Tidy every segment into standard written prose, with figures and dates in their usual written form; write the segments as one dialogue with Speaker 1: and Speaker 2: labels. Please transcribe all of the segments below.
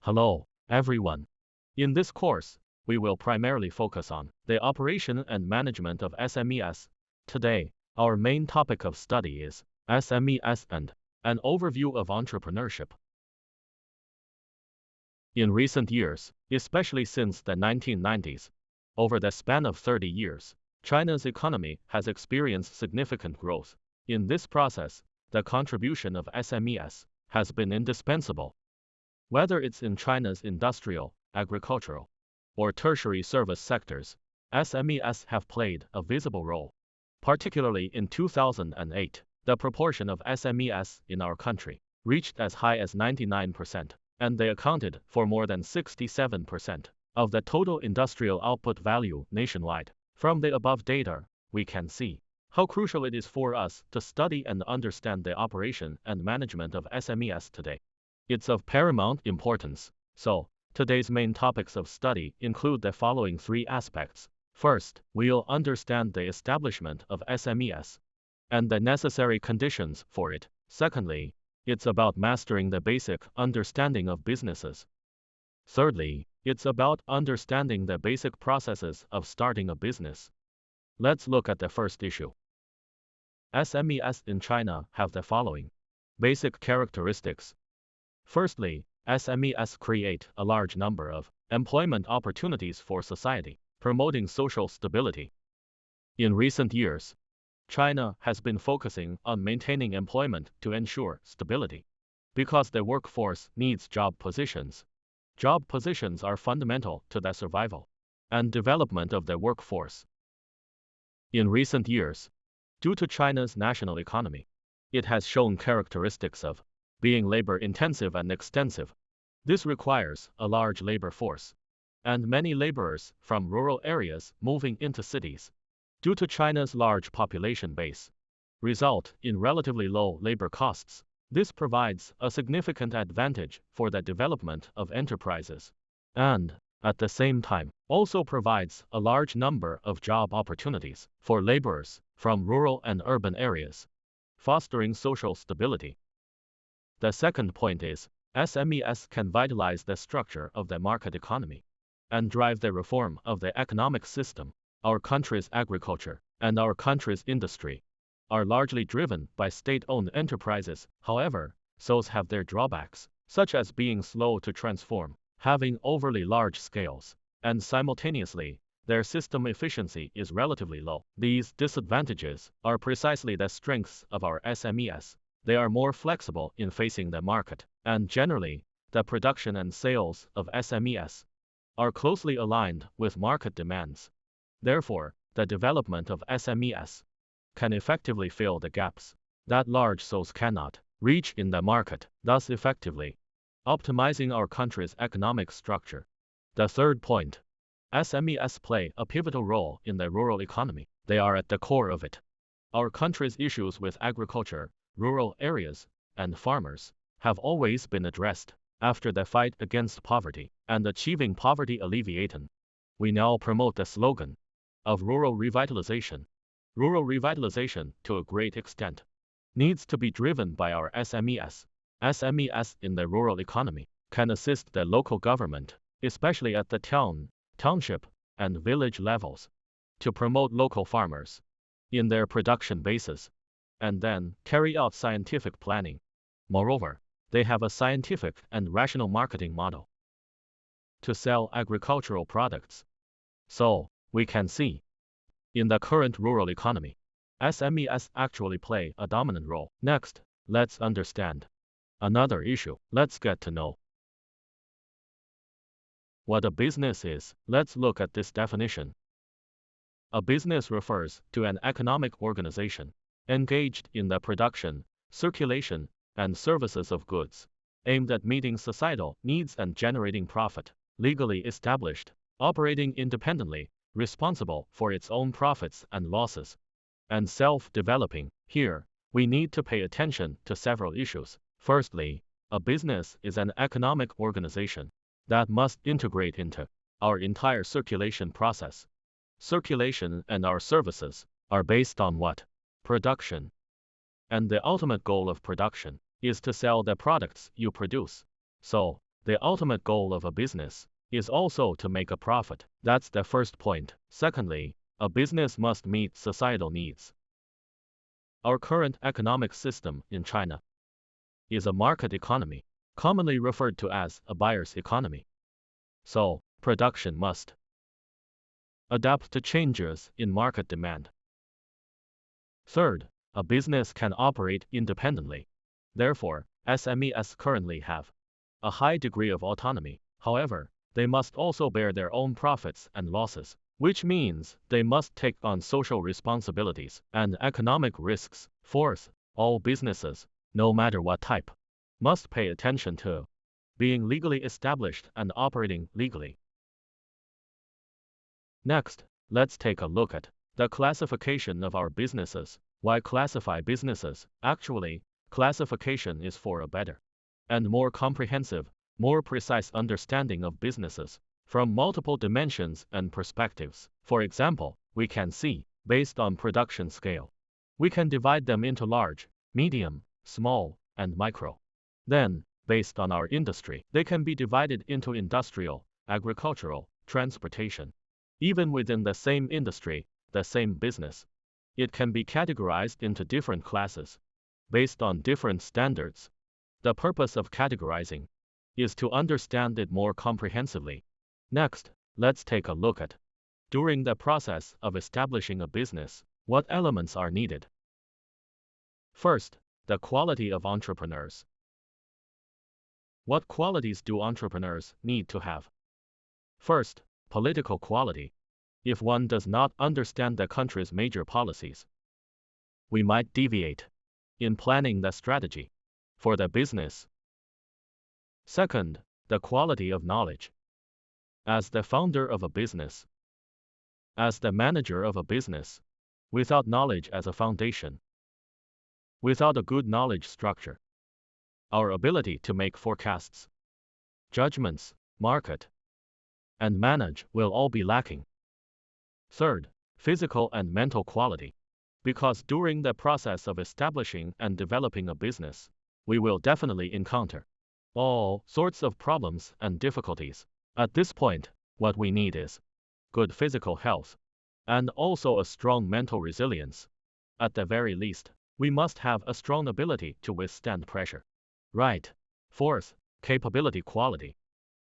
Speaker 1: Hello, everyone. In this course, we will primarily focus on the operation and management of SMEs. Today, our main topic of study is SMEs and an overview of entrepreneurship. In recent years, especially since the 1990s, over the span of 30 years, China's economy has experienced significant growth. In this process, the contribution of SMEs has been indispensable. Whether it's in China's industrial, agricultural, or tertiary service sectors, SMEs have played a visible role. Particularly in 2008, the proportion of SMEs in our country reached as high as 99%, and they accounted for more than 67% of the total industrial output value nationwide. From the above data, we can see how crucial it is for us to study and understand the operation and management of SMEs today. It's of paramount importance. So, today's main topics of study include the following three aspects. First, we'll understand the establishment of SMEs and the necessary conditions for it. Secondly, it's about mastering the basic understanding of businesses. Thirdly, it's about understanding the basic processes of starting a business. Let's look at the first issue. SMEs in China have the following basic characteristics. Firstly, SMEs create a large number of employment opportunities for society, promoting social stability. In recent years, China has been focusing on maintaining employment to ensure stability. Because the workforce needs job positions. Job positions are fundamental to the survival and development of the workforce. In recent years, due to China's national economy, it has shown characteristics of being labor-intensive and extensive. This requires a large labor force, and many laborers from rural areas moving into cities. Due to China's large population base, result in relatively low labor costs. This provides a significant advantage for the development of enterprises, and, at the same time, also provides a large number of job opportunities for laborers from rural and urban areas, fostering social stability. The second point is, SMEs can vitalize the structure of the market economy and drive the reform of the economic system. Our country's agriculture and our country's industry are largely driven by state-owned enterprises. However, those have their drawbacks, such as being slow to transform, having overly large scales, and simultaneously, their system efficiency is relatively low. These disadvantages are precisely the strengths of our SMEs. They are more flexible in facing the market, and generally, the production and sales of SMEs are closely aligned with market demands. Therefore, the development of SMEs can effectively fill the gaps that large SOEs cannot reach in the market, thus effectively optimizing our country's economic structure. The third point, SMEs play a pivotal role in the rural economy. They are at the core of it. Our country's issues with agriculture, rural areas, and farmers have always been addressed. After the fight against poverty and achieving poverty alleviation, we now promote the slogan of rural revitalization. Rural revitalization, to a great extent, needs to be driven by our SMEs. SMEs in the rural economy can assist the local government, especially at the town, township, and village levels, to promote local farmers in their production bases, and then carry out scientific planning. Moreover, they have a scientific and rational marketing model to sell agricultural products. So, we can see, in the current rural economy, SMEs actually play a dominant role. Next, let's understand another issue. Let's get to know what a business is. Let's look at this definition. A business refers to an economic organization engaged in the production, circulation, and services of goods, aimed at meeting societal needs and generating profit, legally established, operating independently, responsible for its own profits and losses, and self-developing. Here, we need to pay attention to several issues. Firstly, a business is an economic organization that must integrate into our entire circulation process. Circulation and our services are based on what? Production. And the ultimate goal of production is to sell the products you produce. So, The ultimate goal of a business is also to make a profit. That's the first point. Secondly, a business must meet societal needs. Our current economic system in China is a market economy, commonly referred to as a buyer's economy. So, production must adapt to changes in market demand. Third, a business can operate independently. Therefore, SMEs currently have a high degree of autonomy. However, they must also bear their own profits and losses, which means they must take on social responsibilities and economic risks. Fourth, all businesses, no matter what type, must pay attention to being legally established and operating legally. Next, let's take a look at the classification of our businesses. Why classify businesses? Actually, classification is for a better and more comprehensive, more precise understanding of businesses from multiple dimensions and perspectives. For example, we can see, based on production scale, we can divide them into large, medium, small, and micro. Then, based on our industry, they can be divided into industrial, agricultural, transportation. Even within the same industry, the same business, it can be categorized into different classes based on different standards. The purpose of categorizing is to understand it more comprehensively. Next, let's take a look at, during the process of establishing a business, what elements are needed. First, the quality of entrepreneurs. What qualities do entrepreneurs need to have? First, political quality. If one does not understand the country's major policies, we might deviate in planning the strategy for the business. Second, the quality of knowledge. As the founder of a business, as the manager of a business, without knowledge as a foundation, without a good knowledge structure, our ability to make forecasts, judgments, market, and manage will all be lacking. Third, physical and mental quality. Because during the process of establishing and developing a business, we will definitely encounter all sorts of problems and difficulties. At this point, what we need is good physical health and also a strong mental resilience. At the very least, we must have a strong ability to withstand pressure. Right. Fourth, capability quality.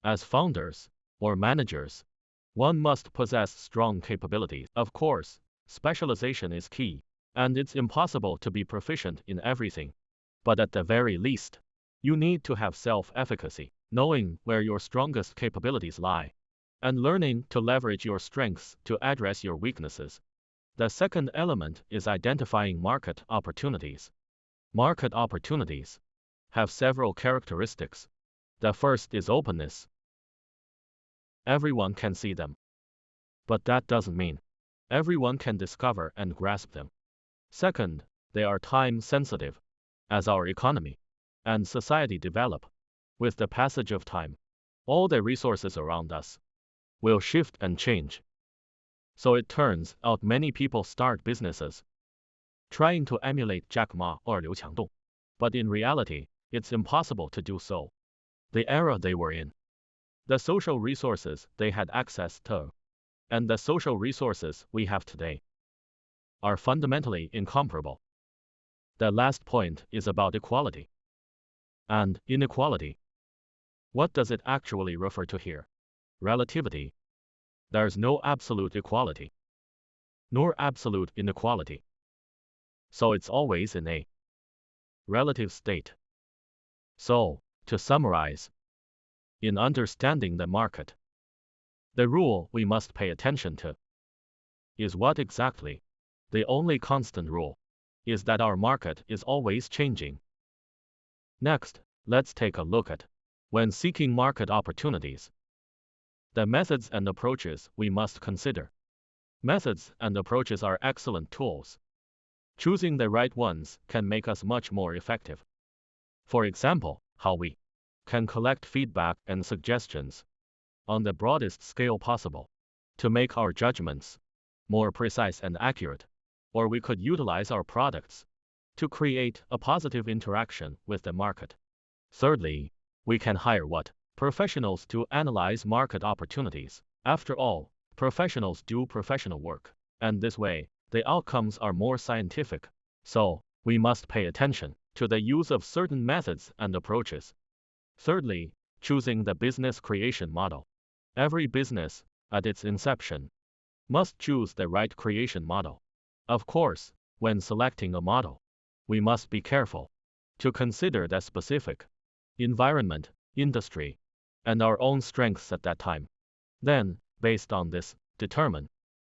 Speaker 1: As founders or managers, one must possess strong capabilities. Of course, specialization is key, and it's impossible to be proficient in everything. But at the very least, you need to have self-efficacy, knowing where your strongest capabilities lie, and learning to leverage your strengths to address your weaknesses. The second element is identifying market opportunities. Market opportunities have several characteristics. The first is openness. Everyone can see them. But that doesn't mean everyone can discover and grasp them. Second, they are time sensitive. As our economy and society develop, with the passage of time, all the resources around us will shift and change. So it turns out many people start businesses trying to emulate Jack Ma or Liu Qiangdong. But in reality, it's impossible to do so. The era they were in, the social resources they had access to, and the social resources we have today are fundamentally incomparable. The last point is about equality and inequality. What does it actually refer to here? Relativity. There's no absolute equality, nor absolute inequality. So it's always in a relative state. So, to summarize, in understanding the market, the rule we must pay attention to is what exactly? The only constant rule is that our market is always changing. Next, let's take a look at, when seeking market opportunities, the methods and approaches we must consider. Methods and approaches are excellent tools. Choosing the right ones can make us much more effective. For example, how we can collect feedback and suggestions on the broadest scale possible to make our judgments more precise and accurate. Or we could utilize our products to create a positive interaction with the market. Thirdly, we can hire what Professionals to analyze market opportunities. After all, professionals do professional work, and this way, the outcomes are more scientific. So, we must pay attention to the use of certain methods and approaches. Thirdly, choosing the business creation model. Every business, at its inception, must choose the right creation model. Of course, when selecting a model, we must be careful to consider the specific environment, industry, and our own strengths at that time. Then, based on this, determine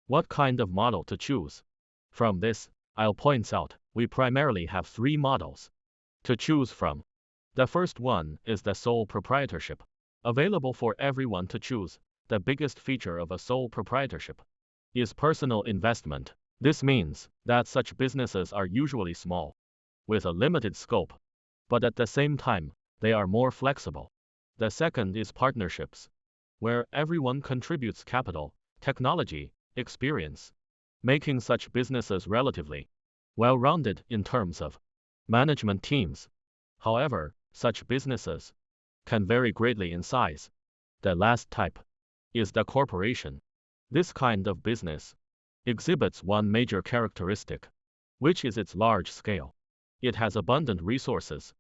Speaker 1: what kind of model to choose. From this, I'll point out, we primarily have three models to choose from. The first one is the sole proprietorship, available for everyone to choose. The biggest feature of a sole proprietorship is personal investment. This means that such businesses are usually small, with a limited scope, but at the same time, they are more flexible. The second is partnerships, where everyone contributes capital, technology, experience, making such businesses relatively well-rounded in terms of management teams. However, such businesses can vary greatly in size. The last type is the corporation. This kind of business exhibits one major characteristic, which is its large scale. It has abundant resources,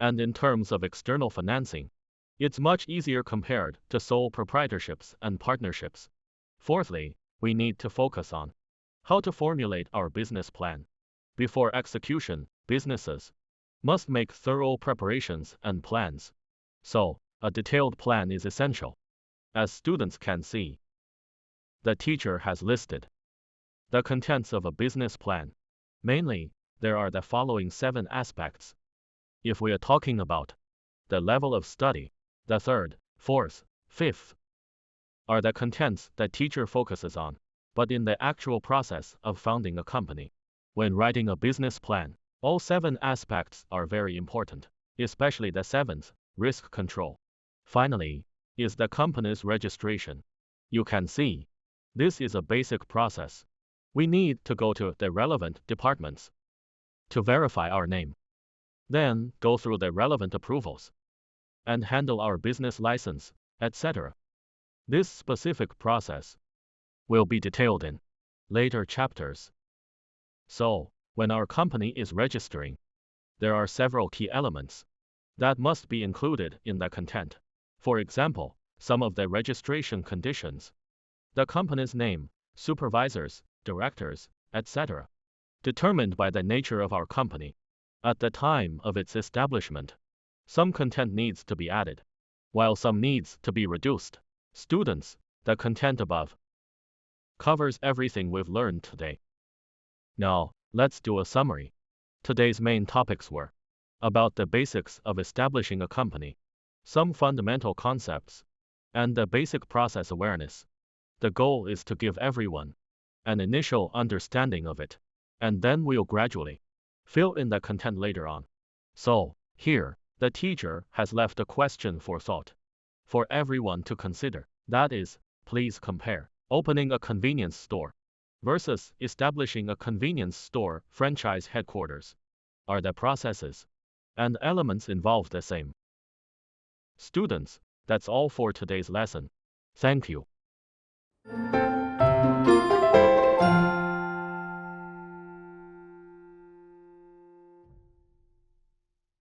Speaker 1: and in terms of external financing, it's much easier compared to sole proprietorships and partnerships. Fourthly, we need to focus on how to formulate our business plan. Before execution, businesses must make thorough preparations and plans. So, a detailed plan is essential. As students can see, the teacher has listed the contents of a business plan. Mainly, there are the following 7 aspects. If we are talking about the level of study, the third, fourth, fifth are the contents that teacher focuses on. But in the actual process of founding a company, when writing a business plan, all 7 aspects are very important, especially the 7th, risk control. Finally, is the company's registration. You can see, this is a basic process. We need to go to the relevant departments to verify our name, then go through the relevant approvals, and handle our business license, etc. This specific process will be detailed in later chapters. So, when our company is registering, there are several key elements that must be included in the content. For example, some of the registration conditions: the company's name, supervisors, directors, etc., determined by the nature of our company. At the time of its establishment, some content needs to be added, while some needs to be reduced. Students, the content above covers everything we've learned today. Now, let's do a summary. Today's main topics were about the basics of establishing a company, some fundamental concepts, and the basic process awareness. The goal is to give everyone an initial understanding of it, and then we'll gradually fill in the content later on. So, here, the teacher has left a question for thought for everyone to consider. That is, please compare opening a convenience store versus establishing a convenience store franchise headquarters. Are the processes and elements involved the same? Students, that's all for today's lesson. Thank you.